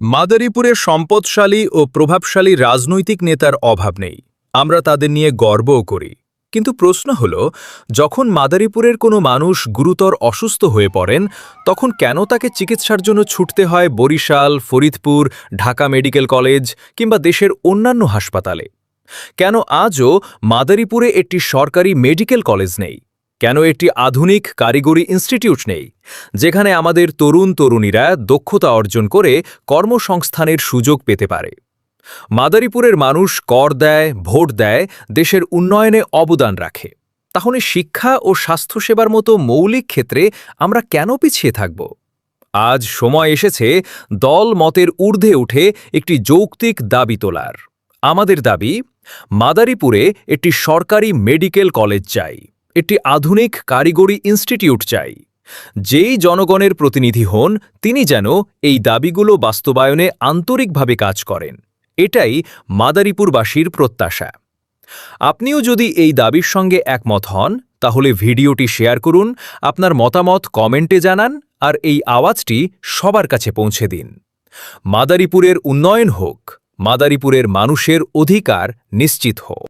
মাদারীপুরে সম্পদশালী ও প্রভাবশালী রাজনৈতিক নেতার অভাব নেই। আমরা তাদের নিয়ে গর্বও করি। কিন্তু প্রশ্ন হল, যখন মাদারীপুরের কোনো মানুষ গুরুতর অসুস্থ হয়ে পড়েন, তখন কেন তাকে চিকিৎসার জন্য ছুটতে হয় বরিশাল, ফরিদপুর, ঢাকা মেডিকেল কলেজ কিংবা দেশের অন্যান্য হাসপাতালে? কেন আজও মাদারীপুরে একটি সরকারি মেডিকেল কলেজ নেই? কেন একটি আধুনিক কারিগরি ইনস্টিটিউট নেই, যেখানে আমাদের তরুণ-তরুণীরা দক্ষতা অর্জন করে কর্মসংস্থানের সুযোগ পেতে পারে? মাদারীপুরের মানুষ কর দেয়, ভোট দেয়, দেশের উন্নয়নে অবদান রাখে। তাহলে শিক্ষা ও স্বাস্থ্যসেবার মতো মৌলিক ক্ষেত্রে আমরা কেন পিছিয়ে থাকব? আজ সময় এসেছে দল মতের ঊর্ধ্বে উঠে একটি যৌক্তিক দাবি তোলার। আমাদের দাবি, মাদারীপুরে একটি সরকারি মেডিকেল কলেজ চাই, একটি আধুনিক কারিগরি ইনস্টিটিউট চাই। যেই জনগণের প্রতিনিধি হন, তিনি যেন এই দাবিগুলো বাস্তবায়নে আন্তরিকভাবে কাজ করেন। এটাই মাদারীপুরবাসীর প্রত্যাশা। আপনিও যদি এই দাবির সঙ্গে একমত হন, তাহলে ভিডিওটি শেয়ার করুন, আপনার মতামত কমেন্টে জানান, আর এই আওয়াজটি সবার কাছে পৌঁছে দিন। মাদারীপুরের উন্নয়ন হোক, মাদারীপুরের মানুষের অধিকার নিশ্চিত হোক।